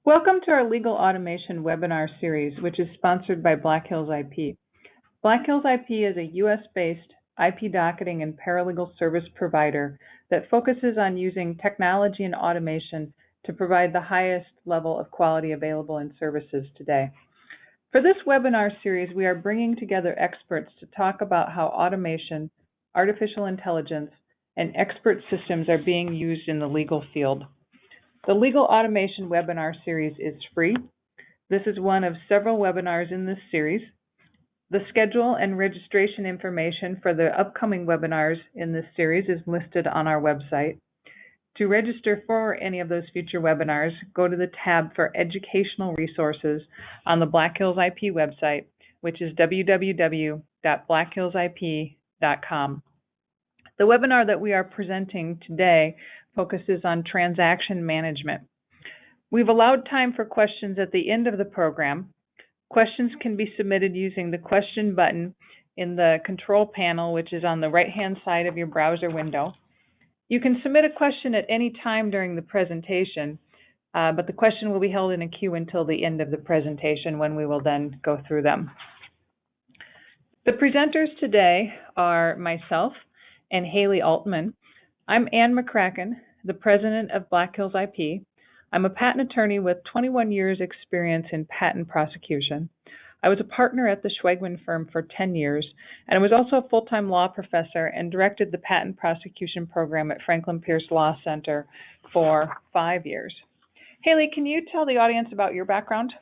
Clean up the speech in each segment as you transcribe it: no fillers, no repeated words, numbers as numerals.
Welcome to our Legal Automation webinar series, which is sponsored by Black Hills IP. Black Hills IP is a US-based IP docketing and paralegal service provider that focuses on using technology and automation to provide the highest level of quality available in services today. For this webinar series, we are bringing together experts to talk about how automation, artificial intelligence, and expert systems are being used in the legal field. The Legal Automation webinar series is free. This is one of several webinars in this series. The schedule and registration information for the upcoming webinars in this series is listed on our website. To register for any of those future webinars, go to the tab for Educational Resources on the Black Hills IP website, which is www.blackhillsip.com. The webinar that we are presenting today focuses on transaction management. We've allowed time for questions at the end of the program. Questions can be submitted using the question button in the control panel, which is on the right-hand side of your browser window. You can submit a question at any time during the presentation, but the question will be held in a queue until the end of the presentation, when we will then go through them. The presenters today are myself and Haley Altman. I'm Ann McCracken, the president of Black Hills IP. I'm a patent attorney with 21 years experience in patent prosecution. I was a partner at the Schwegman firm for 10 years, and I was also a full-time law professor and directed the patent prosecution program at Franklin Pierce Law Center for 5 years. Haley, can you tell the audience about your background?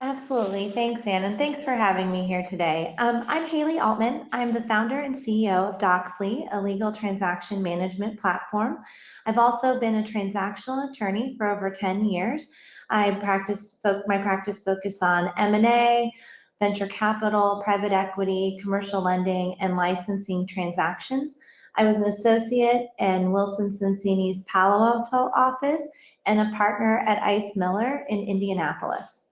Absolutely. Thanks, Ann, and thanks for having me here today. I'm Haley Altman. I'm the founder and CEO of Doxly, a legal transaction management platform. I've also been a transactional attorney for over 10 years. My practice focused on M&A, venture capital, private equity, commercial lending, and licensing transactions. I was an associate in Wilson Sonsini's Palo Alto office and a partner at Ice Miller in Indianapolis.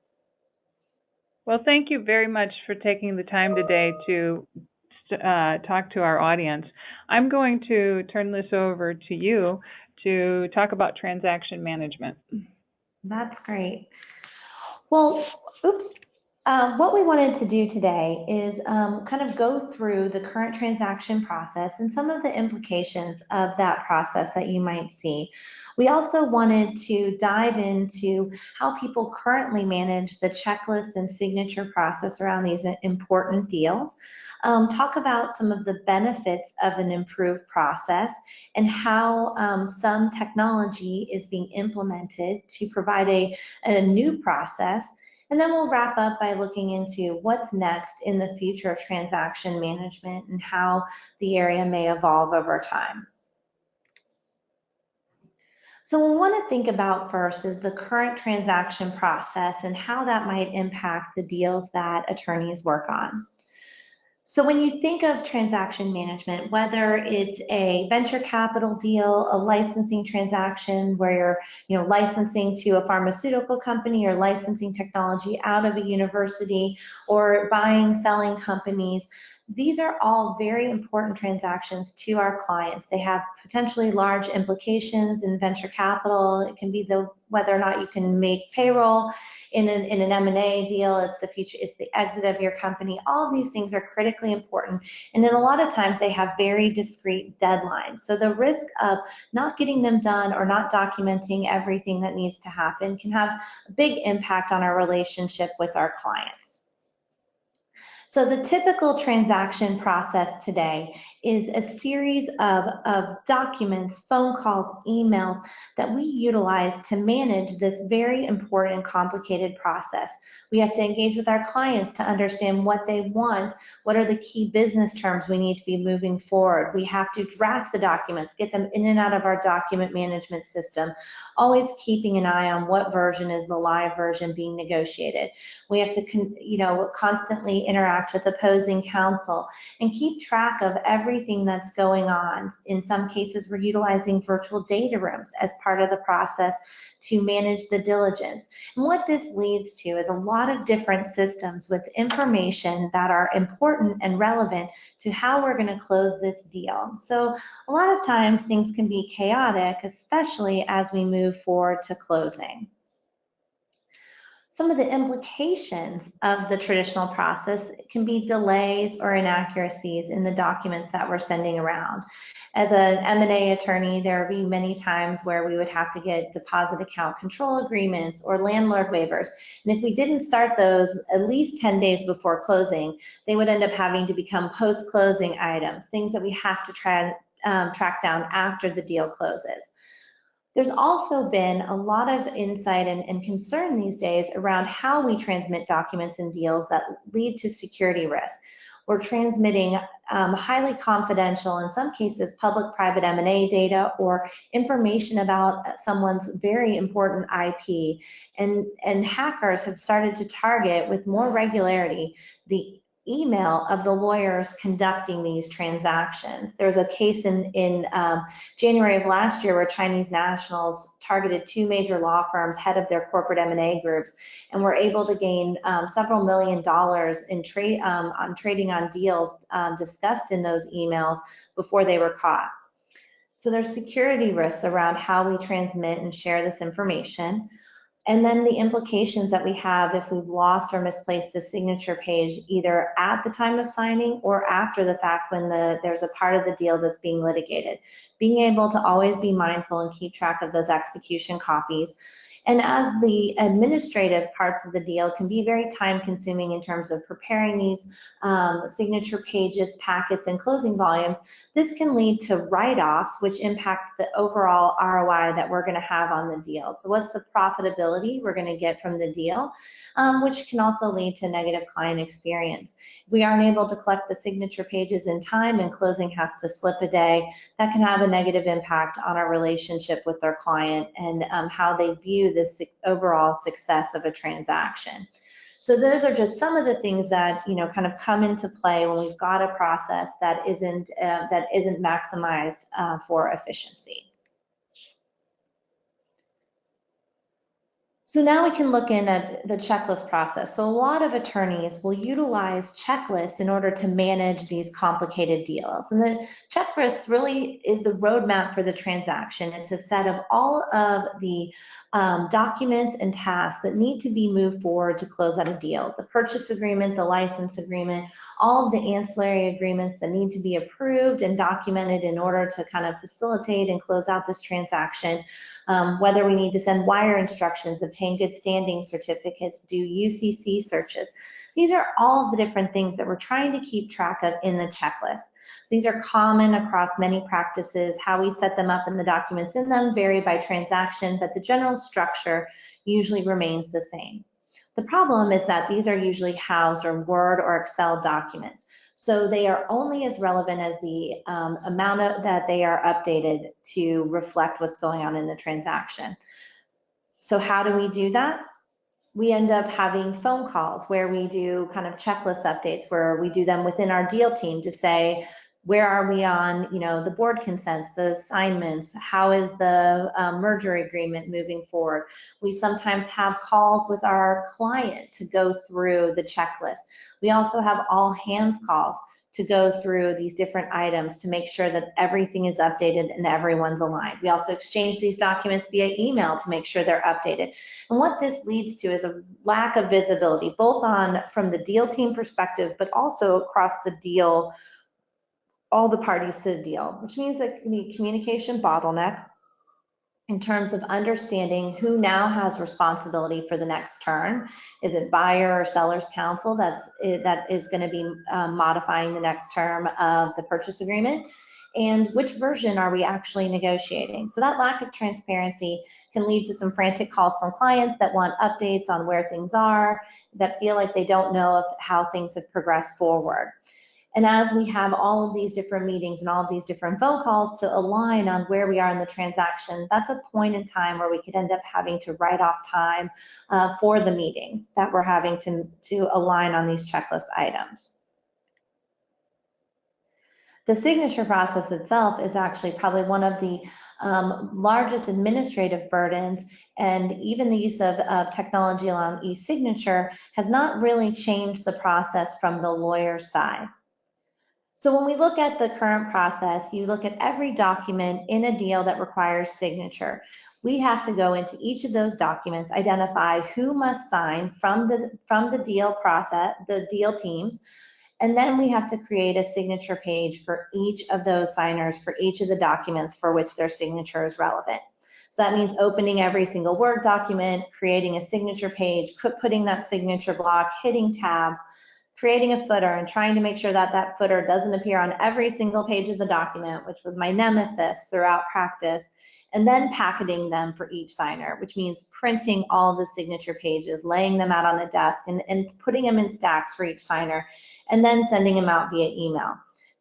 Well, thank you very much for taking the time today to talk to our audience. I'm going to turn this over to you to talk about transaction management. That's great. Well, what we wanted to do today is kind of go through the current transaction process and some of the implications of that process that you might see. We also wanted to dive into how people currently manage the checklist and signature process around these important deals. Talk about some of the benefits of an improved process and how some technology is being implemented to provide a new process. And then we'll wrap up by looking into what's next in the future of transaction management and how the area may evolve over time. So what we want to think about first is the current transaction process and how that might impact the deals that attorneys work on. So when you think of transaction management, whether it's a venture capital deal, a licensing transaction where you're licensing to a pharmaceutical company or licensing technology out of a university, or buying, selling companies, these are all very important transactions to our clients. They have potentially large implications in venture capital. It can be whether or not you can make payroll. In an M&A deal, it's the exit of your company. All of these things are critically important, and then a lot of times they have very discrete deadlines. So the risk of not getting them done or not documenting everything that needs to happen can have a big impact on our relationship with our clients. So the typical transaction process today is a series of documents, phone calls, emails that we utilize to manage this very important, complicated process. We have to engage with our clients to understand what they want, what are the key business terms we need to be moving forward. We have to draft the documents, get them in and out of our document management system, always keeping an eye on what version is the live version being negotiated. We have to constantly interact with opposing counsel and keep track of everything that's going on. In some cases, we're utilizing virtual data rooms as part of the process to manage the diligence. And what this leads to is a lot of different systems with information that are important and relevant to how we're going to close this deal. So a lot of times things can be chaotic, especially as we move forward to closing. some of the implications of the traditional process can be delays or inaccuracies in the documents that we're sending around. As an M&A attorney, there would be many times where we would have to get deposit account control agreements or landlord waivers. And if we didn't start those at least 10 days before closing, they would end up having to become post-closing items, things that we have to track down after the deal closes. There's also been a lot of insight and concern these days around how we transmit documents and deals that lead to security risks. We're transmitting highly confidential, in some cases, public-private M&A data or information about someone's very important IP. And hackers have started to target with more regularity the email of the lawyers conducting these transactions. There was a case in January of last year where Chinese nationals targeted 2 major law firms, head of their corporate M&A groups, and were able to gain several $1 million in trading on deals discussed in those emails before they were caught. So there's security risks around how we transmit and share this information. And then the implications that we have if we've lost or misplaced a signature page, either at the time of signing or after the fact when there's a part of the deal that's being litigated. Being able to always be mindful and keep track of those execution copies. And as the administrative parts of the deal can be very time consuming in terms of preparing these signature pages, packets, and closing volumes, this can lead to write-offs, which impact the overall ROI that we're going to have on the deal. So what's the profitability we're going to get from the deal, which can also lead to negative client experience. If we aren't able to collect the signature pages in time and closing has to slip a day, that can have a negative impact on our relationship with our client and how they view this overall success of a transaction. So those are just some of the things that kind of come into play when we've got a process that isn't maximized for efficiency. So now we can look in at the checklist process. So a lot of attorneys will utilize checklists in order to manage these complicated deals. And the checklist really is the roadmap for the transaction. It's a set of all of the documents and tasks that need to be moved forward to close out a deal. The purchase agreement, the license agreement, all of the ancillary agreements that need to be approved and documented in order to kind of facilitate and close out this transaction. Whether we need to send wire instructions, obtain good standing certificates, do UCC searches. These are all of the different things that we're trying to keep track of in the checklist. These are common across many practices. How we set them up and the documents in them vary by transaction, but the general structure usually remains the same. The problem is that these are usually housed in Word or Excel documents. So they are only as relevant as the amount that they are updated to reflect what's going on in the transaction. So how do we do that? We end up having phone calls where we do kind of checklist updates, where we do them within our deal team to say, where are we on, the board consents, the assignments, how is the merger agreement moving forward? We sometimes have calls with our client to go through the checklist. We also have all hands calls to go through these different items to make sure that everything is updated and everyone's aligned. We also exchange these documents via email to make sure they're updated. And what this leads to is a lack of visibility, both from the deal team perspective, but also across the deal, all the parties to the deal, which means that the communication bottleneck in terms of understanding who now has responsibility for the next turn. Is it buyer or seller's counsel that is going to be modifying the next term of the purchase agreement? And which version are we actually negotiating? So that lack of transparency can lead to some frantic calls from clients that want updates on where things are, that feel like they don't know how things have progressed forward. And as we have all of these different meetings and all of these different phone calls to align on where we are in the transaction, that's a point in time where we could end up having to write off time for the meetings that we're having to align on these checklist items. The signature process itself is actually probably one of the largest administrative burdens, and even the use of technology along e-signature has not really changed the process from the lawyer's side. So when we look at the current process, you look at every document in a deal that requires signature. we have to go into each of those documents, identify who must sign from the deal process, the deal teams, and then we have to create a signature page for each of those signers for each of the documents for which their signature is relevant. So that means opening every single Word document, creating a signature page, putting that signature block, hitting tabs, creating a footer, and trying to make sure that that footer doesn't appear on every single page of the document, which was my nemesis throughout practice, and then packeting them for each signer, which means printing all the signature pages, laying them out on a desk, and putting them in stacks for each signer, and then sending them out via email.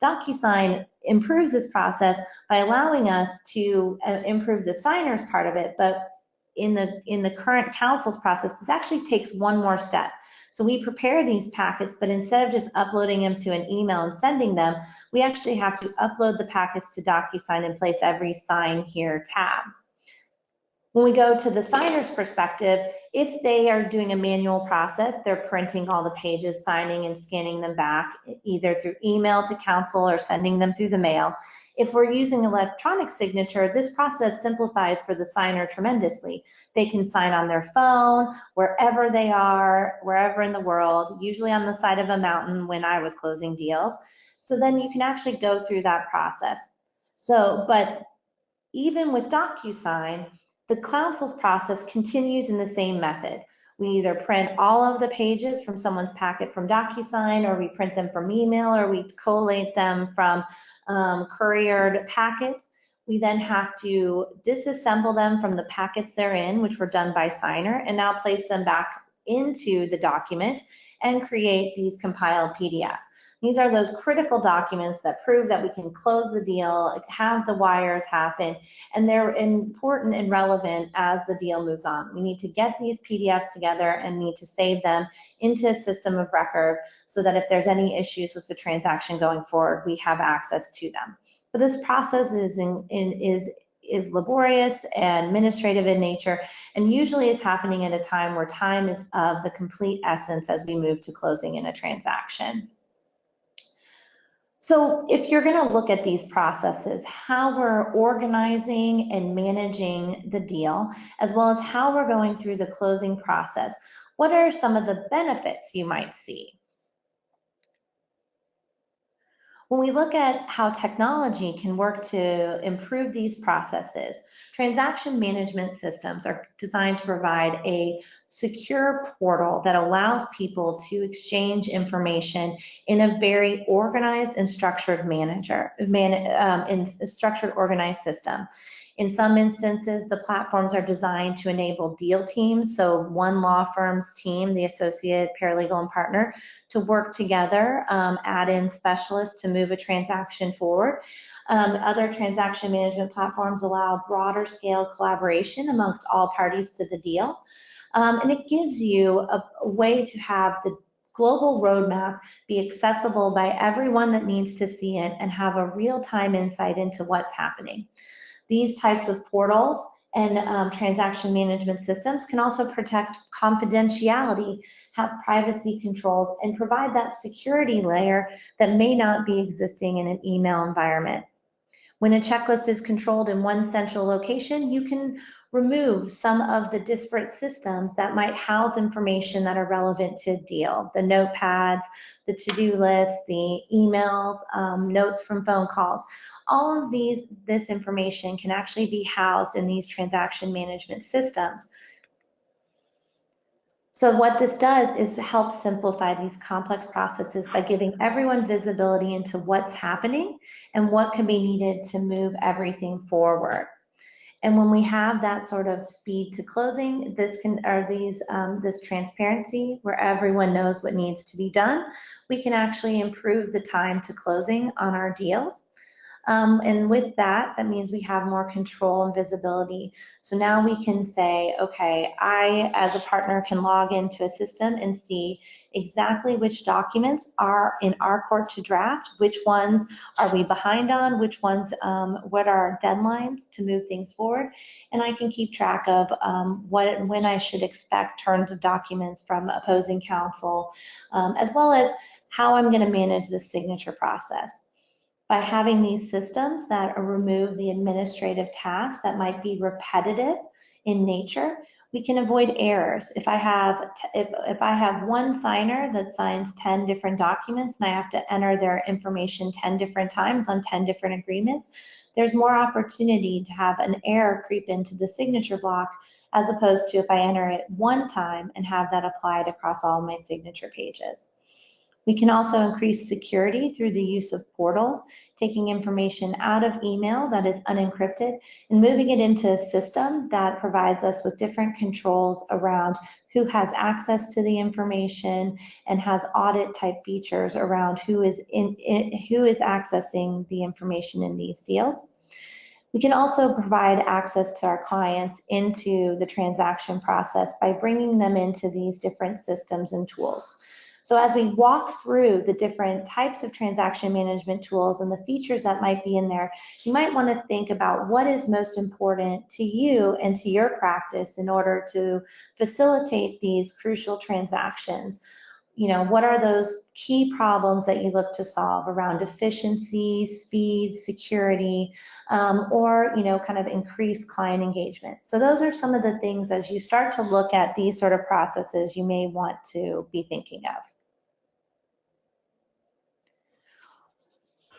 DocuSign improves this process by allowing us to improve the signer's part of it, but in the current council's process, this actually takes one more step. So we prepare these packets, but instead of just uploading them to an email and sending them, we actually have to upload the packets to DocuSign and place every Sign Here tab. When we go to the signer's perspective, if they are doing a manual process, they're printing all the pages, signing and scanning them back, either through email to council or sending them through the mail. If we're using electronic signature, this process simplifies for the signer tremendously. They can sign on their phone, wherever they are, wherever in the world, usually on the side of a mountain when I was closing deals. So then you can actually go through that process. So, but even with DocuSign, the council's process continues in the same method. We either print all of the pages from someone's packet from DocuSign, or we print them from email, or we collate them from couriered packets. We then have to disassemble them from the packets they're in, which were done by signer, and now place them back into the document and create these compiled PDFs. These are those critical documents that prove that we can close the deal, have the wires happen, and they're important and relevant as the deal moves on. We need to get these PDFs together and need to save them into a system of record so that if there's any issues with the transaction going forward, we have access to them. But this process is laborious and administrative in nature, and usually is happening at a time where time is of the complete essence as we move to closing in a transaction. So if you're going to look at these processes, how we're organizing and managing the deal, as well as how we're going through the closing process, what are some of the benefits you might see? When we look at how technology can work to improve these processes, transaction management systems are designed to provide a secure portal that allows people to exchange information in a very organized and structured structured, organized system. In some instances, the platforms are designed to enable deal teams, so one law firm's team, the associate, paralegal, and partner, to work together, add in specialists to move a transaction forward. Other transaction management platforms allow broader scale collaboration amongst all parties to the deal. And it gives you a way to have the global roadmap be accessible by everyone that needs to see it and have a real-time insight into what's happening. These types of portals and transaction management systems can also protect confidentiality, have privacy controls, and provide that security layer that may not be existing in an email environment. When a checklist is controlled in one central location, you can remove some of the disparate systems that might house information that are relevant to a deal. The notepads, the to-do list, the emails, notes from phone calls. All of this information can actually be housed in these transaction management systems. So what this does is help simplify these complex processes by giving everyone visibility into what's happening and what can be needed to move everything forward. And when we have that sort of speed to closing, this transparency where everyone knows what needs to be done, we can actually improve the time to closing on our deals. And with that, that means we have more control and visibility. So now we can say, okay, I, as a partner, can log into a system and see exactly which documents are in our court to draft, which ones are we behind on, which ones, what are our deadlines to move things forward. And I can keep track of when I should expect turns of documents from opposing counsel, as well as how I'm going to manage the signature process. By having these systems that remove the administrative tasks that might be repetitive in nature, we can avoid errors. If I have one signer that signs 10 different documents and I have to enter their information 10 different times on 10 different agreements, there's more opportunity to have an error creep into the signature block, as opposed to if I enter it one time and have that applied across all my signature pages. We can also increase security through the use of portals, taking information out of email that is unencrypted and moving it into a system that provides us with different controls around who has access to the information and has audit type features around who is accessing the information in these deals. We can also provide access to our clients into the transaction process by bringing them into these different systems and tools. So as we walk through the different types of transaction management tools and the features that might be in there, you might want to think about what is most important to you and to your practice in order to facilitate these crucial transactions. What are those key problems that you look to solve around efficiency, speed, security, or kind of increased client engagement? So those are some of the things as you start to look at these sort of processes you may want to be thinking of.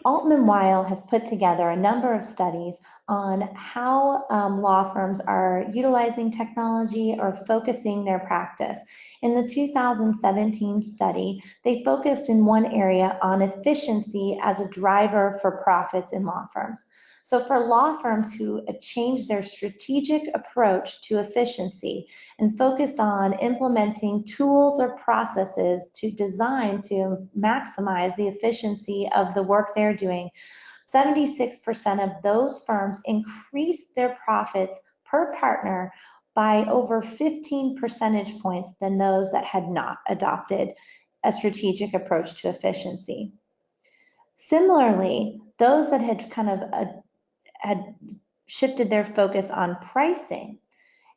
Altman Weil has put together a number of studies on how law firms are utilizing technology or focusing their practice. In the 2017 study, they focused in one area on efficiency as a driver for profits in law firms. So for law firms who changed their strategic approach to efficiency and focused on implementing tools or processes to design to maximize the efficiency of the work they're doing, 76% of those firms increased their profits per partner by over 15 percentage points than those that had not adopted a strategic approach to efficiency. Similarly, those that had had shifted their focus on pricing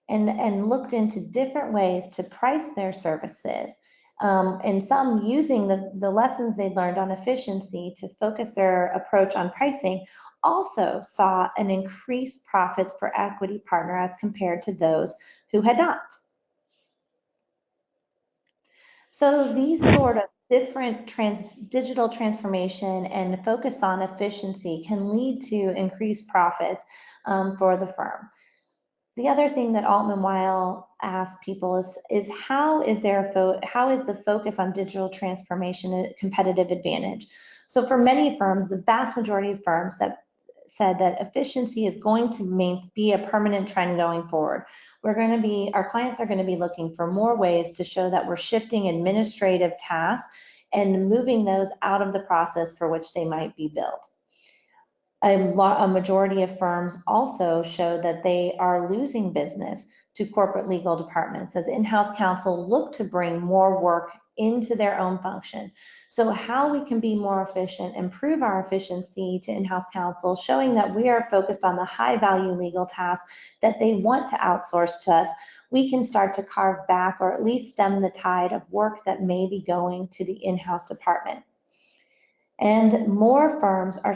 and looked into different ways to price their services, and some using the lessons they learned on efficiency to focus their approach on pricing, also saw an increased profits per equity partner as compared to those who had not. So these sort of different digital transformation and focus on efficiency can lead to increased profits for the firm. The other thing that Altman Weil asked people is how is the focus on digital transformation a competitive advantage? So for many firms, the vast majority of firms that said that efficiency is going to be a permanent trend going forward. Our clients are going to be looking for more ways to show that we're shifting administrative tasks and moving those out of the process for which they might be billed. A majority of firms also show that they are losing business to corporate legal departments as in-house counsel look to bring more work into their own function. So how we can be more efficient, improve our efficiency to in-house counsel, showing that we are focused on the high-value legal tasks that they want to outsource to us, we can start to carve back or at least stem the tide of work that may be going to the in-house department. And more firms are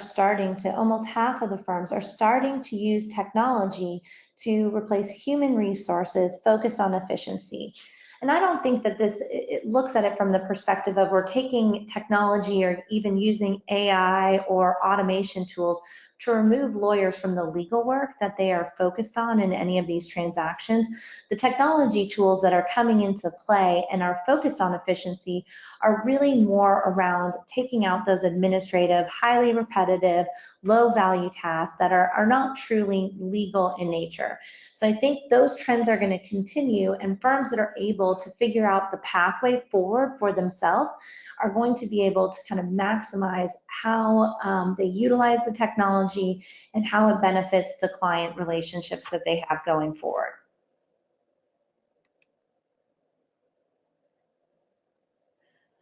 almost half of the firms are starting to use technology to replace human resources focused on efficiency. And I don't think that it looks at it from the perspective of we're taking technology or even using AI or automation tools to remove lawyers from the legal work that they are focused on in any of these transactions. The technology tools that are coming into play and are focused on efficiency are really more around taking out those administrative, highly repetitive, low-value tasks that are not truly legal in nature. So I think those trends are going to continue, and firms that are able to figure out the pathway forward for themselves are going to be able to kind of maximize how they utilize the technology and how it benefits the client relationships that they have going forward.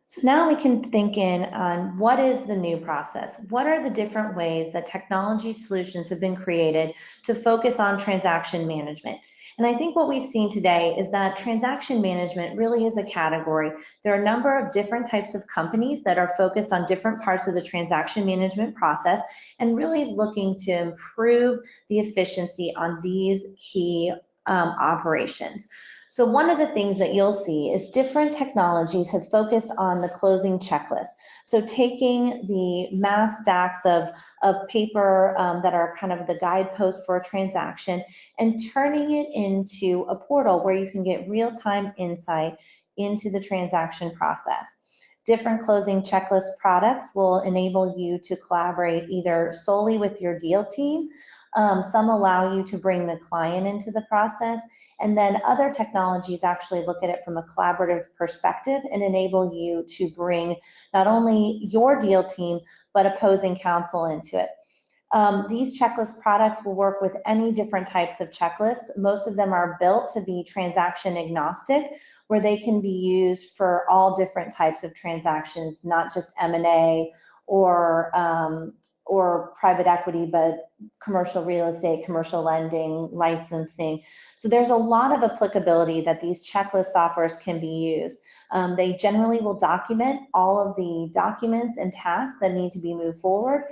So now we can think in on what is the new process? What are the different ways that technology solutions have been created to focus on transaction management? And I think what we've seen today is that transaction management really is a category. There are a number of different types of companies that are focused on different parts of the transaction management process and really looking to improve the efficiency on these key operations. So one of the things that you'll see is different technologies have focused on the closing checklist. So taking the mass stacks of paper that are kind of the guidepost for a transaction and turning it into a portal where you can get real-time insight into the transaction process. Different closing checklist products will enable you to collaborate either solely with your deal team. Some allow you to bring the client into the process, and then other technologies actually look at it from a collaborative perspective and enable you to bring not only your deal team, but opposing counsel into it. These checklist products will work with any different types of checklists. Most of them are built to be transaction agnostic, where they can be used for all different types of transactions, not just M&A or private equity, but commercial real estate, commercial lending, licensing. So there's a lot of applicability that these checklist softwares can be used. They generally will document all of the documents and tasks that need to be moved forward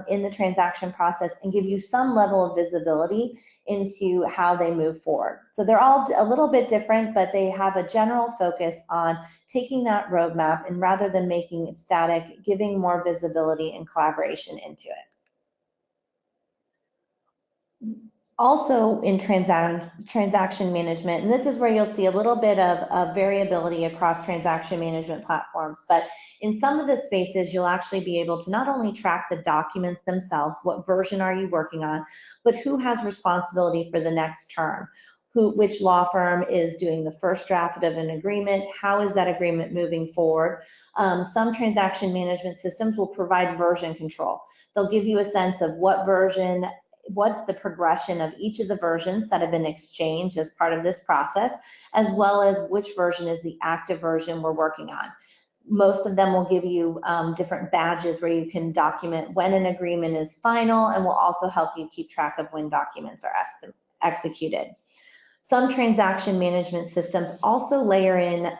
in the transaction process and give you some level of visibility into how they move forward. So they're all a little bit different, but they have a general focus on taking that roadmap and rather than making it static, giving more visibility and collaboration into it. Also in transaction management, and this is where you'll see a little bit of variability across transaction management platforms, but in some of the spaces, you'll actually be able to not only track the documents themselves, what version are you working on, but who has responsibility for the next term, which law firm is doing the first draft of an agreement, how is that agreement moving forward. Some transaction management systems will provide version control. They'll give you a sense of what version, what's the progression of each of the versions that have been exchanged as part of this process, as well as which version is the active version we're working on. Most of them will give you different badges where you can document when an agreement is final and will also help you keep track of when documents are executed. Some transaction management systems also layer in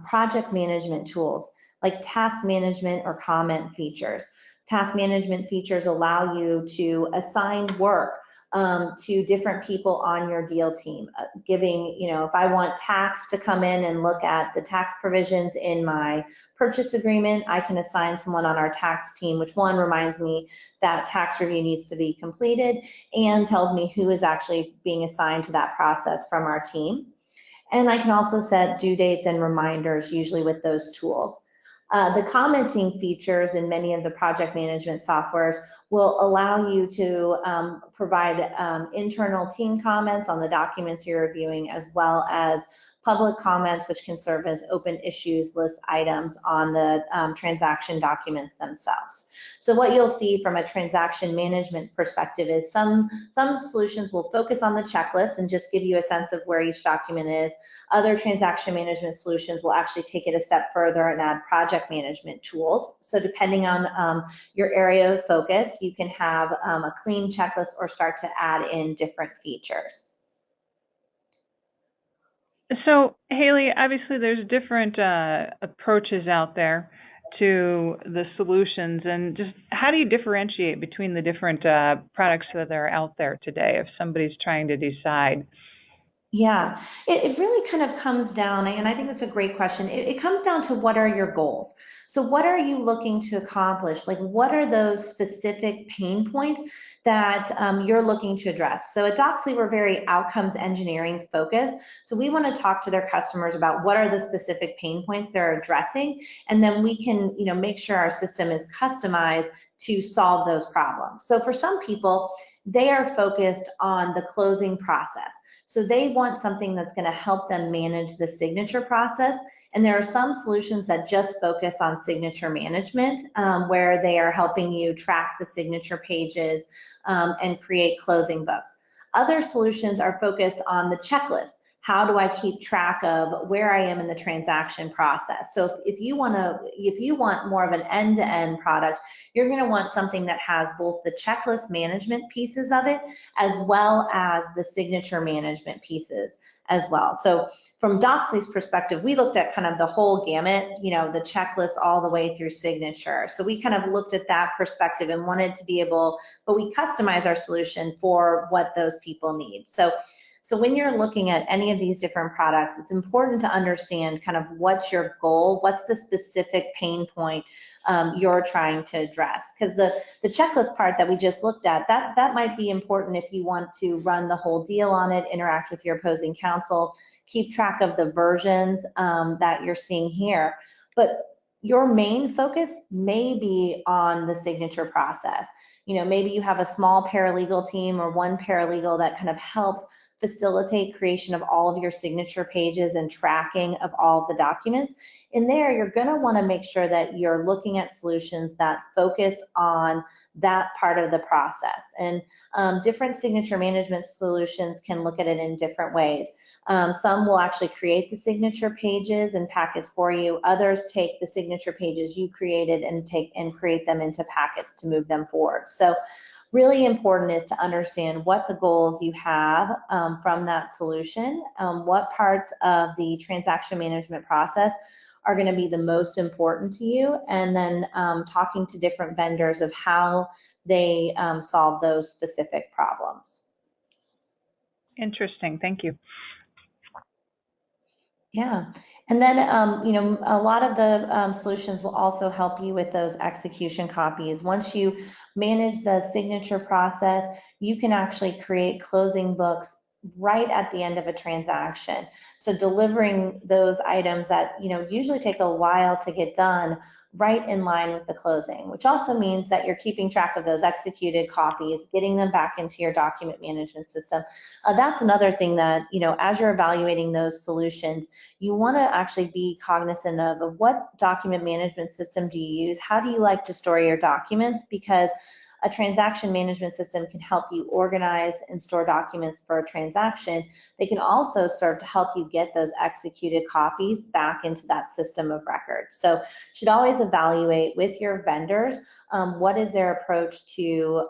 project management tools like task management or comment features. Task management features allow you to assign work to different people on your deal team, giving, if I want tax to come in and look at the tax provisions in my purchase agreement, I can assign someone on our tax team, which one reminds me that tax review needs to be completed and tells me who is actually being assigned to that process from our team. And I can also set due dates and reminders usually with those tools. The commenting features in many of the project management softwares will allow you to provide internal team comments on the documents you're reviewing, as well as public comments, which can serve as open issues list items on the transaction documents themselves. So what you'll see from a transaction management perspective is some solutions will focus on the checklist and just give you a sense of where each document is. Other transaction management solutions will actually take it a step further and add project management tools. So depending on your area of focus, you can have a clean checklist or start to add in different features. So, Haley, obviously there's different approaches out there to the solutions, and just how do you differentiate between the different products that are out there today if somebody's trying to decide? Yeah, it really kind of comes down, and I think that's a great question. It comes down to what are your goals? So what are you looking to accomplish? Like, what are those specific pain points that you're looking to address? So at Doxly, we're very outcomes engineering focused. So we want to talk to their customers about what are the specific pain points they're addressing, and then we can, make sure our system is customized to solve those problems. So for some people, they are focused on the closing process. So they want something that's going to help them manage the signature process. And there are some solutions that just focus on signature management, where they are helping you track the signature pages and create closing books. Other solutions are focused on the checklist. How do I keep track of where I am in the transaction process? So if you want more of an end-to-end product, you're going to want something that has both the checklist management pieces of it, as well as the signature management pieces as well. So from Doxly's perspective, we looked at kind of the whole gamut, the checklist all the way through signature. So we kind of looked at that perspective and wanted to be able, but we customize our solution for what those people need. So So when you're looking at any of these different products, it's important to understand kind of what's your goal, what's the specific pain point you're trying to address. Because the checklist part that we just looked at, that might be important if you want to run the whole deal on it, interact with your opposing counsel, keep track of the versions that you're seeing here. But your main focus may be on the signature process. You know, maybe you have a small paralegal team or one paralegal that kind of helps facilitate creation of all of your signature pages and tracking of all of the documents. In there, you're going to want to make sure that you're looking at solutions that focus on that part of the process. And different signature management solutions can look at it in different ways. Some will actually create the signature pages and packets for you. Others take the signature pages you created and create them into packets to move them forward. So really important is to understand what the goals you have from that solution, what parts of the transaction management process are going to be the most important to you, and then talking to different vendors of how they solve those specific problems. Interesting, thank you. Yeah, and then you know, a lot of the solutions will also help you with those execution copies. Once you manage the signature process, you can actually create closing books right at the end of a transaction. So delivering those items that, you know, usually take a while to get done right in line with the closing, which also means that you're keeping track of those executed copies, getting them back into your document management system. That's another thing that, you know, as you're evaluating those solutions, you want to actually be cognizant of what document management system do you use? How do you like to store your documents? Because a transaction management system can help you organize and store documents for a transaction. They can also serve to help you get those executed copies back into that system of record. So you should always evaluate with your vendors what is their approach to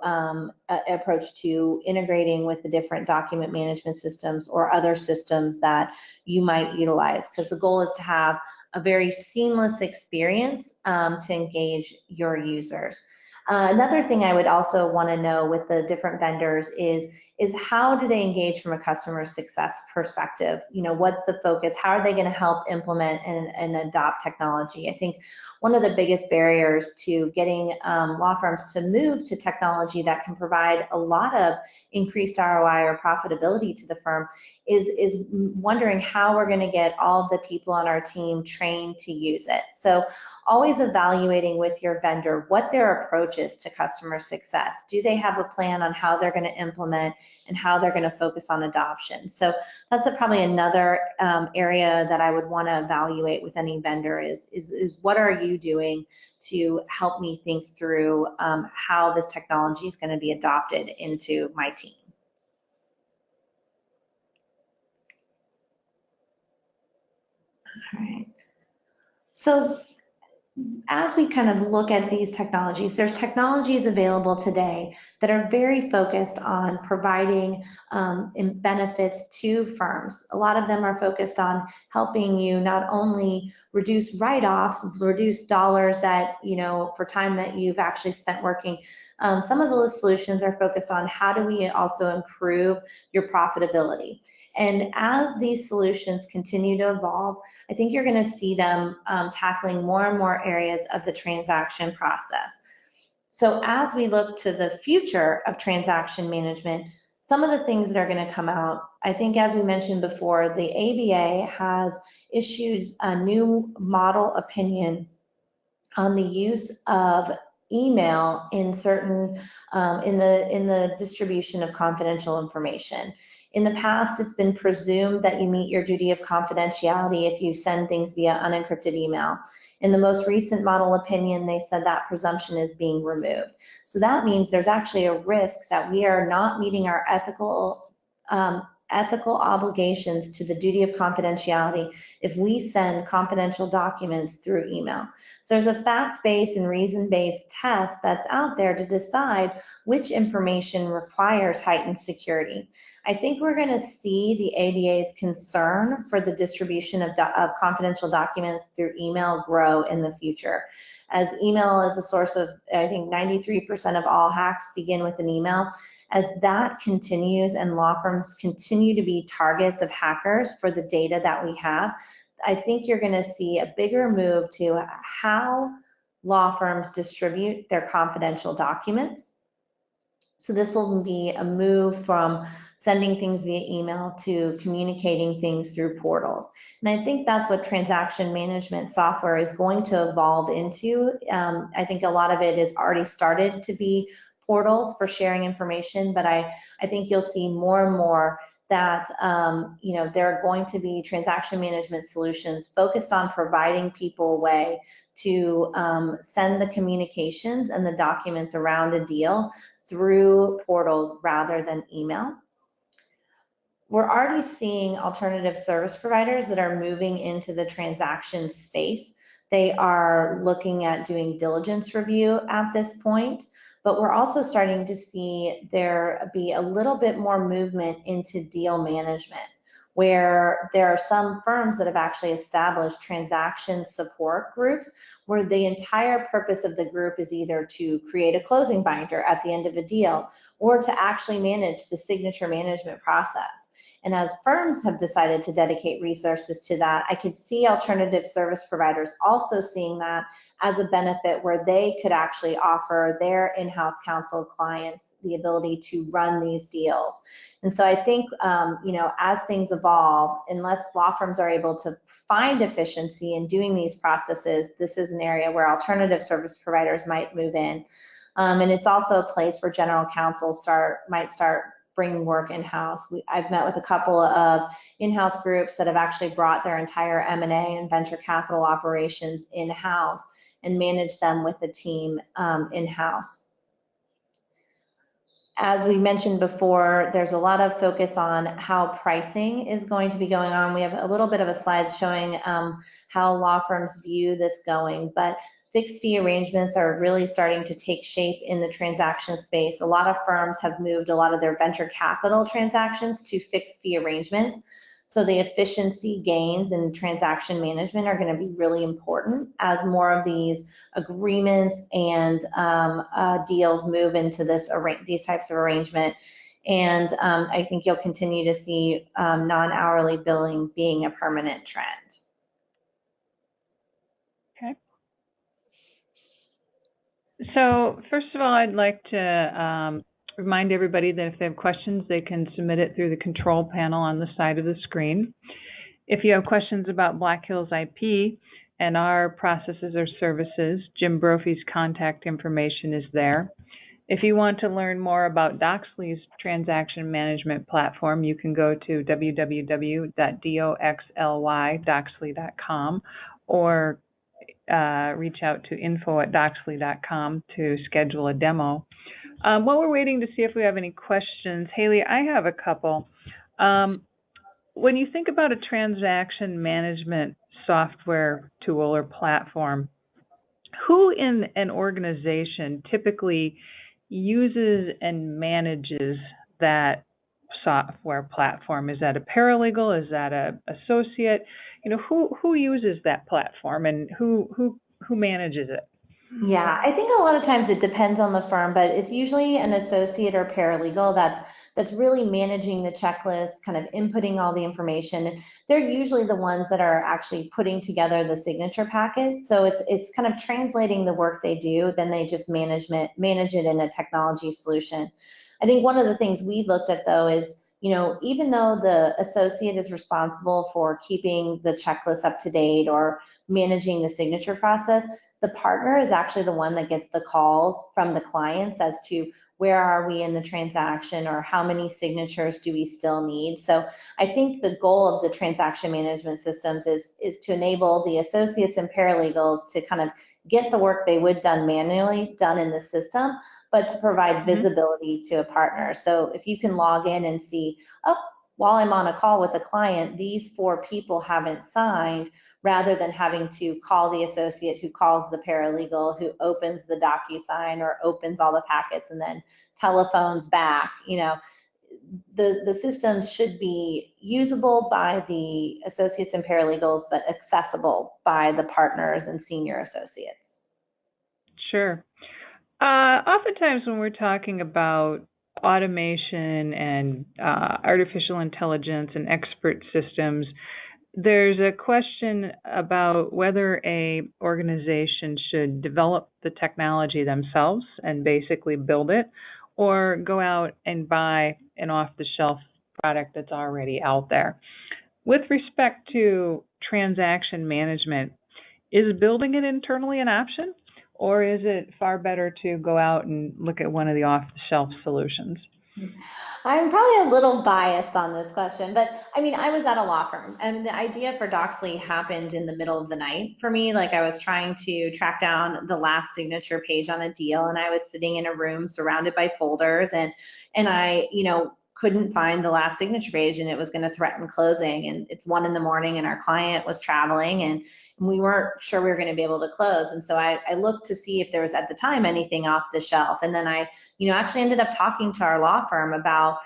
integrating with the different document management systems or other systems that you might utilize, because the goal is to have a very seamless experience to engage your users. Another thing I would also want to know with the different vendors is how do they engage from a customer success perspective? You know, what's the focus? How are they going to help implement and adopt technology? I think one of the biggest barriers to getting law firms to move to technology that can provide a lot of increased ROI or profitability to the firm is wondering how we're going to get all of the people on our team trained to use it. So always evaluating with your vendor what their approach is to customer success. Do they have a plan on how they're going to implement and how they're going to focus on adoption? So that's probably another area that I would want to evaluate with any vendor is what are you doing to help me think through how this technology is going to be adopted into my team. All right. So as we kind of look at these technologies, there's technologies available today that are very focused on providing benefits to firms. A lot of them are focused on helping you not only reduce write-offs, reduce dollars that, you know, for time that you've actually spent working. Some of those solutions are focused on how do we also improve your profitability. And as these solutions continue to evolve, I think you're going to see them tackling more and more areas of the transaction process. So as we look to the future of transaction management, some of the things that are going to come out, I think as we mentioned before, the ABA has issued a new model opinion on the use of email in certain, in the distribution of confidential information. In the past, it's been presumed that you meet your duty of confidentiality if you send things via unencrypted email. In the most recent model opinion, they said that presumption is being removed. So that means there's actually a risk that we are not meeting our ethical obligations to the duty of confidentiality if we send confidential documents through email. So there's a fact-based and reason-based test that's out there to decide which information requires heightened security. I think we're going to see the ABA's concern for the distribution of confidential documents through email grow in the future. as email is the source of, I think 93% of all hacks begin with an email. As that continues and law firms continue to be targets of hackers for the data that we have, I think you're going to see a bigger move to how law firms distribute their confidential documents. So this will be a move from sending things via email to communicating things through portals. And I think that's what transaction management software is going to evolve into. I think a lot of it is already started to be portals for sharing information, but I think you'll see more and more that there are going to be transaction management solutions focused on providing people a way to send the communications and the documents around a deal through portals rather than email. We're already seeing alternative service providers that are moving into the transaction space. They are looking at doing diligence review at this point, but we're also starting to see there be a little bit more movement into deal management, where there are some firms that have actually established transaction support groups where the entire purpose of the group is either to create a closing binder at the end of a deal or to actually manage the signature management process. And as firms have decided to dedicate resources to that, I could see alternative service providers also seeing that as a benefit where they could actually offer their in-house counsel clients the ability to run these deals. And so I think, as things evolve, unless law firms are able to find efficiency in doing these processes, this is an area where alternative service providers might move in. And it's also a place where general counsel might start bringing work in-house. I've met with a couple of in-house groups that have actually brought their entire M&A and venture capital operations in-house and managed them with the team in-house. As we mentioned before, there's a lot of focus on how pricing is going to be going on. We have a little bit of a slide showing how law firms view this going, but fixed fee arrangements are really starting to take shape in the transaction space. A lot of firms have moved a lot of their venture capital transactions to fixed fee arrangements. So the efficiency gains in transaction management are going to be really important as more of these agreements and deals move into these types of arrangement. And I think you'll continue to see non-hourly billing being a permanent trend. Okay. So first of all, I'd like to remind everybody that if they have questions, they can submit it through the control panel on the side of the screen. If you have questions about Black Hills IP and our processes or services, Jim Brophy's contact information is there. If you want to learn more about Doxly's transaction management platform, you can go to www.doxly.com or reach out to info@doxly.com to schedule a demo. While we're waiting to see if we have any questions, Haley, I have a couple. When you think about a transaction management software tool or platform, who in an organization typically uses and manages that software platform? Is that a paralegal? Is that an associate? Who uses that platform and who manages it? Yeah, I think a lot of times it depends on the firm, but it's usually an associate or paralegal that's really managing the checklist, kind of inputting all the information. They're usually the ones that are actually putting together the signature packets. So it's kind of translating the work they do, then they just manage it in a technology solution. I think one of the things we looked at though is, even though the associate is responsible for keeping the checklist up to date or managing the signature process, the partner is actually the one that gets the calls from the clients as to where are we in the transaction or how many signatures do we still need. So I think the goal of the transaction management systems is to enable the associates and paralegals to kind of get the work they would done manually done in the system, but to provide visibility to a partner. So if you can log in and see, oh, while I'm on a call with a client, these 4 people haven't signed, rather than having to call the associate who calls the paralegal, who opens the DocuSign or opens all the packets and then telephones back. The systems should be usable by the associates and paralegals, but accessible by the partners and senior associates. Sure. Oftentimes when we're talking about automation and artificial intelligence and expert systems, there's a question about whether a organization should develop the technology themselves and basically build it, or go out and buy an off-the-shelf product that's already out there. With respect to transaction management, is building it internally an option, or is it far better to go out and look at one of the off-the-shelf solutions? I'm probably a little biased on this question, but I mean, I was at a law firm, and the idea for Doxly happened in the middle of the night for me. Like, I was trying to track down the last signature page on a deal, and I was sitting in a room surrounded by folders, and I, couldn't find the last signature page, and it was going to threaten closing. And it's 1 a.m, and our client was traveling, and we weren't sure we were going to be able to close. And so I looked to see if there was at the time anything off the shelf. And then I, actually ended up talking to our law firm about,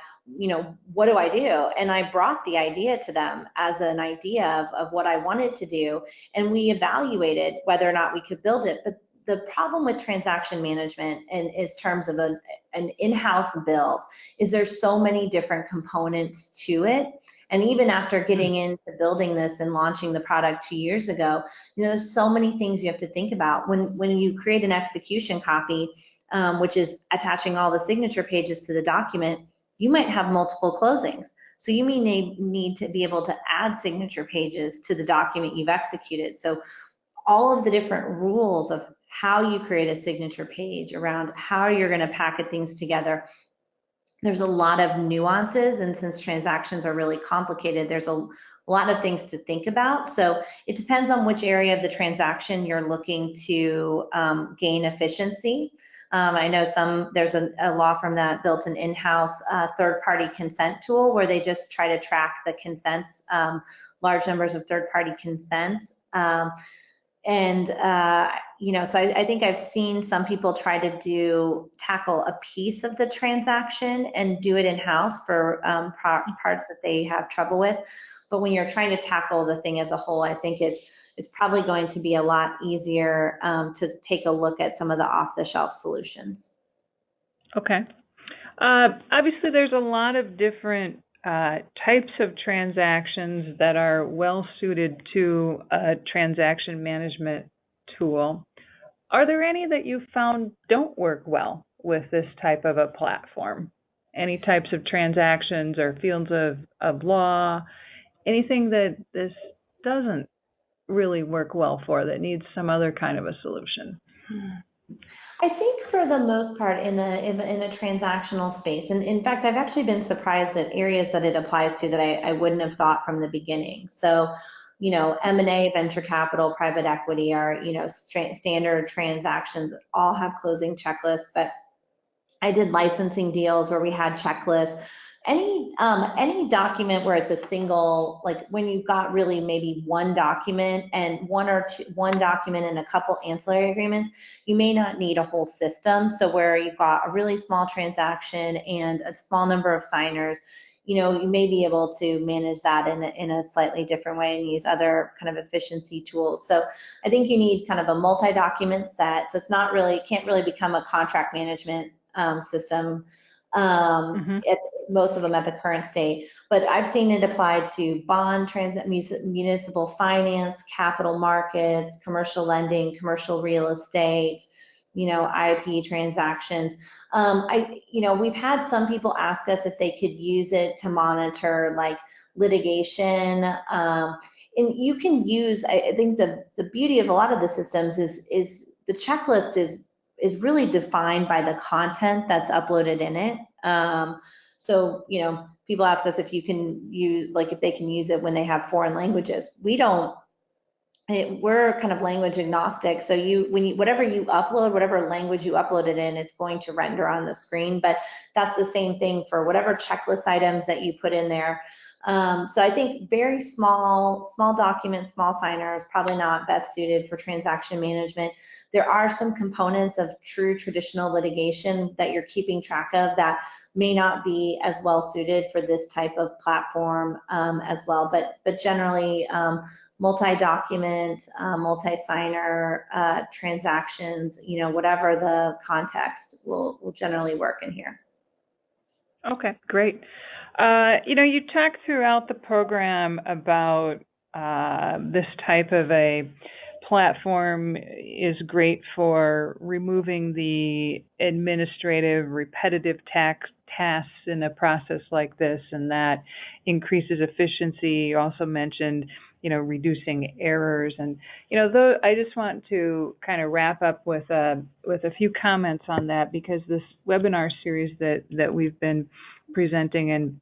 what do I do? And I brought the idea to them as an idea of what I wanted to do. And we evaluated whether or not we could build it. But the problem with transaction management and is terms of an in-house build is there's so many different components to it. And even after getting into building this and launching the product 2 years ago, there's so many things you have to think about. When you create an execution copy, which is attaching all the signature pages to the document, you might have multiple closings. So you may need to be able to add signature pages to the document you've executed. So all of the different rules of how you create a signature page, around how you're going to packet things together, there's a lot of nuances. And since transactions are really complicated, there's a lot of things to think about. So it depends on which area of the transaction you're looking to gain efficiency. I know there's a law firm that built an in-house third-party consent tool where they just try to track the consents, large numbers of third-party consents. So I think I've seen some people try to tackle a piece of the transaction and do it in-house for parts that they have trouble with. But when you're trying to tackle the thing as a whole, I think it's probably going to be a lot easier to take a look at some of the off-the-shelf solutions. Okay. Obviously, there's a lot of different types of transactions that are well suited to a transaction management tool. Are there any that you found don't work well with this type of a platform? Any types of transactions or fields of law, anything that this doesn't really work well for, that needs some other kind of a solution? I think for the most part in a transactional space, and in fact, I've actually been surprised at areas that it applies to that I wouldn't have thought from the beginning. So, M&A, venture capital, private equity are, standard transactions that all have closing checklists, but I did licensing deals where we had checklists. Any document where it's a single, like when you've got really maybe one document and one document and a couple ancillary agreements, you may not need a whole system. So where you've got a really small transaction and a small number of signers, you may be able to manage that in a slightly different way and use other kind of efficiency tools. So I think you need kind of a multi-document set. So it's not really, can't really become a contract management system. At most of them at the current state, but I've seen it applied to bond, municipal finance, capital markets, commercial lending, commercial real estate, IP transactions. We've had some people ask us if they could use it to monitor like litigation. And you can use, I think the beauty of a lot of the systems is the checklist is really defined by the content that's uploaded in it. So, people ask us if you can use, like if they can use it when they have foreign languages. We don't, we're kind of language agnostic. So whatever you upload, whatever language you upload it in, it's going to render on the screen, but that's the same thing for whatever checklist items that you put in there. So I think very small documents, small signers, probably not best suited for transaction management. There are some components of true traditional litigation that you're keeping track of that may not be as well suited for this type of platform as well. But generally, multi-document, multi-signer transactions, whatever the context will generally work in here. Okay, great. You talk throughout the program about this type of a platform is great for removing the administrative, repetitive tasks in a process like this, and that increases efficiency. You also mentioned, reducing errors, and though I just want to kind of wrap up with a few comments on that, because this webinar series that we've been presenting and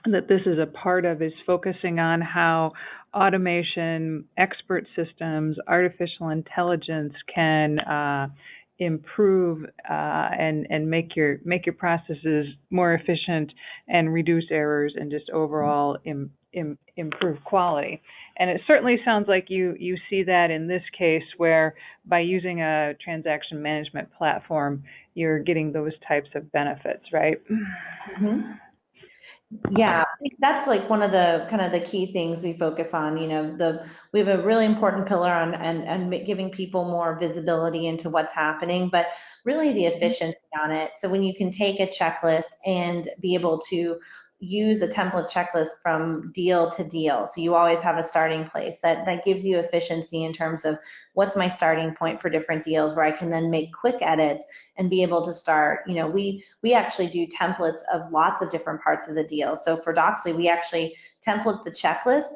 that this is a part of is focusing on how automation, expert systems, artificial intelligence can improve and make your processes more efficient and reduce errors and just overall improve quality. And it certainly sounds like you see that in this case, where by using a transaction management platform, you're getting those types of benefits, right? Mm-hmm. Yeah, I think that's like one of the kind of the key things we focus on. We have a really important pillar on and giving people more visibility into what's happening, but really the efficiency on it. So when you can take a checklist and be able to use a template checklist from deal to deal. So you always have a starting place that gives you efficiency in terms of what's my starting point for different deals, where I can then make quick edits and be able to start. We actually do templates of lots of different parts of the deal. So for Doxly, we actually template the checklist,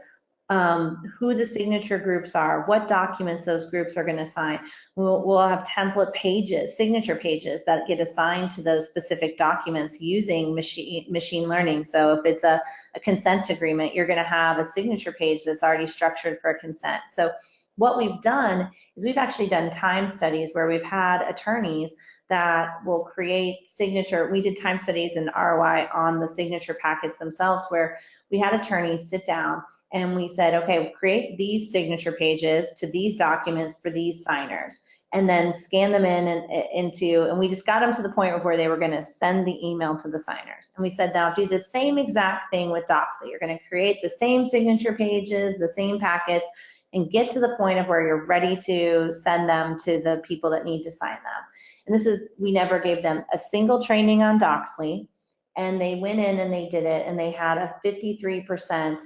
who the signature groups are, what documents those groups are going to sign. We'll have template pages, signature pages that get assigned to those specific documents using machine learning. So if it's a consent agreement, you're going to have a signature page that's already structured for a consent. So what we've done is we've actually done time studies where we've had attorneys that will create signature. We did time studies and ROI on the signature packets themselves, where we had attorneys sit down and we said, okay, we'll create these signature pages to these documents for these signers, and then scan them and we just got them to the point of where they were going to send the email to the signers. And we said, now do the same exact thing with Doxly. You're going to create the same signature pages, the same packets, and get to the point of where you're ready to send them to the people that need to sign them. And we never gave them a single training on Doxly, and they went in and they did it, and they had a 53%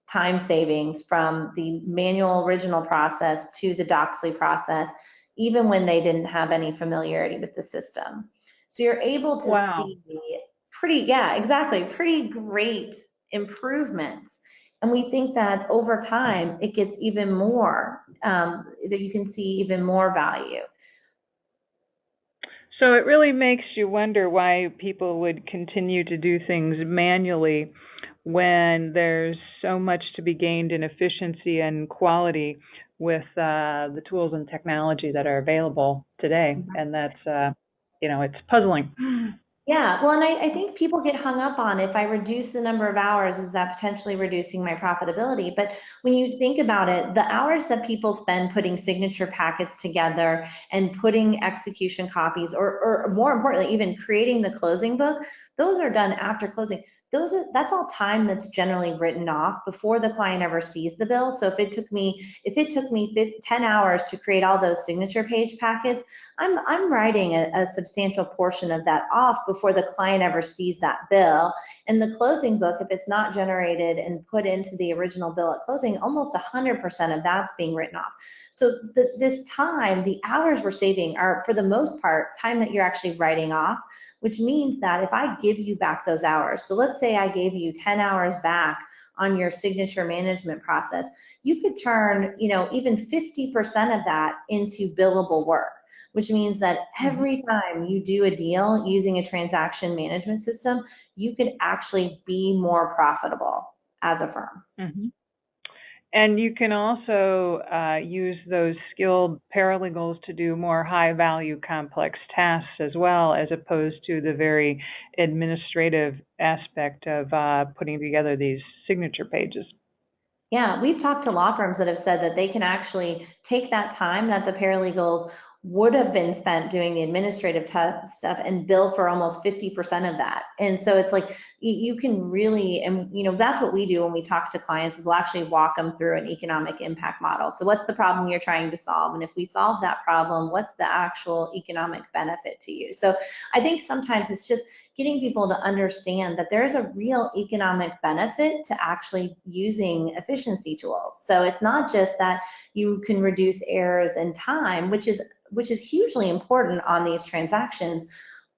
time savings from the manual original process to the Doxly process, even when they didn't have any familiarity with the system. So you're able to see pretty great improvements. And we think that over time, it gets even more, that you can see even more value. So it really makes you wonder why people would continue to do things manually when there's so much to be gained in efficiency and quality with the tools and technology that are available today. And that's, it's puzzling. Yeah, well, and I think people get hung up on, if I reduce the number of hours, is that potentially reducing my profitability? But when you think about it, the hours that people spend putting signature packets together and putting execution copies, or more importantly, even creating the closing book, those are done after closing. That's all time that's generally written off before the client ever sees the bill. So if it took me 10 hours to create all those signature page packets, I'm writing a substantial portion of that off before the client ever sees that bill. And the closing book, if it's not generated and put into the original bill at closing, almost 100% of that's being written off. So this time, the hours we're saving are, for the most part, time that you're actually writing off, which means that if I give you back those hours, so let's say I gave you 10 hours back on your signature management process, you could turn, even 50% of that into billable work, which means that every time you do a deal using a transaction management system, you could actually be more profitable as a firm. Mm-hmm. And you can also use those skilled paralegals to do more high-value, complex tasks as well, as opposed to the very administrative aspect of putting together these signature pages. Yeah, we've talked to law firms that have said that they can actually take that time that the paralegals would have been spent doing the administrative stuff and bill for almost 50% of that. And so it's like you can really, and that's what we do when we talk to clients, is we'll actually walk them through an economic impact model. So what's the problem you're trying to solve? And if we solve that problem, what's the actual economic benefit to you? So I think sometimes it's just getting people to understand that there's a real economic benefit to actually using efficiency tools. So it's not just that you can reduce errors and time, which is hugely important on these transactions,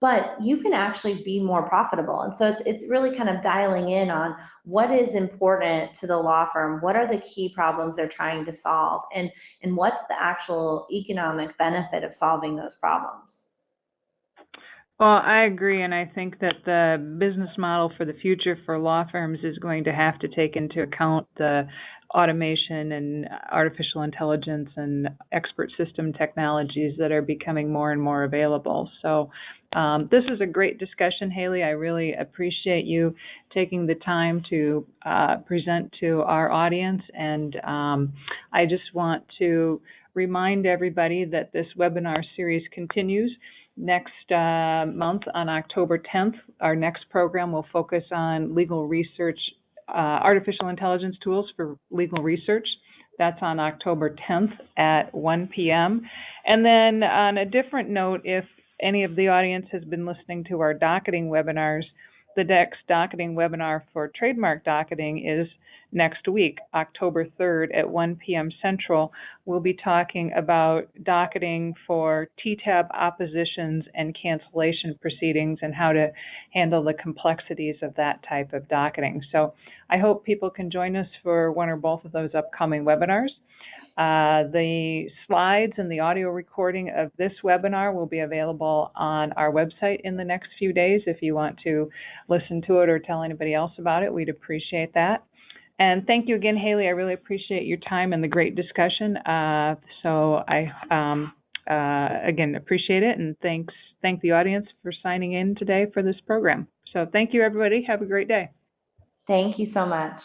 but you can actually be more profitable. And so it's really kind of dialing in on what is important to the law firm, what are the key problems they're trying to solve, and what's the actual economic benefit of solving those problems. Well, I agree, and I think that the business model for the future for law firms is going to have to take into account the automation and artificial intelligence and expert system technologies that are becoming more and more available. So this is a great discussion, Haley. I really appreciate you taking the time to present to our audience, and I just want to remind everybody that this webinar series continues. Next month on October 10th, our next program will focus on legal research, artificial intelligence tools for legal research. That's on October 10th at 1 p.m. And then on a different note, if any of the audience has been listening to our docketing webinars, the next docketing webinar for trademark docketing is next week, October 3rd at 1 p.m. Central. We'll be talking about docketing for TTAB oppositions and cancellation proceedings and how to handle the complexities of that type of docketing. So I hope people can join us for one or both of those upcoming webinars. The slides and the audio recording of this webinar will be available on our website in the next few days. If you want to listen to it or tell anybody else about it, we'd appreciate that. And thank you again, Haley. I really appreciate your time and the great discussion. So I, again, appreciate it, and thank the audience for signing in today for this program. So thank you, everybody. Have a great day. Thank you so much.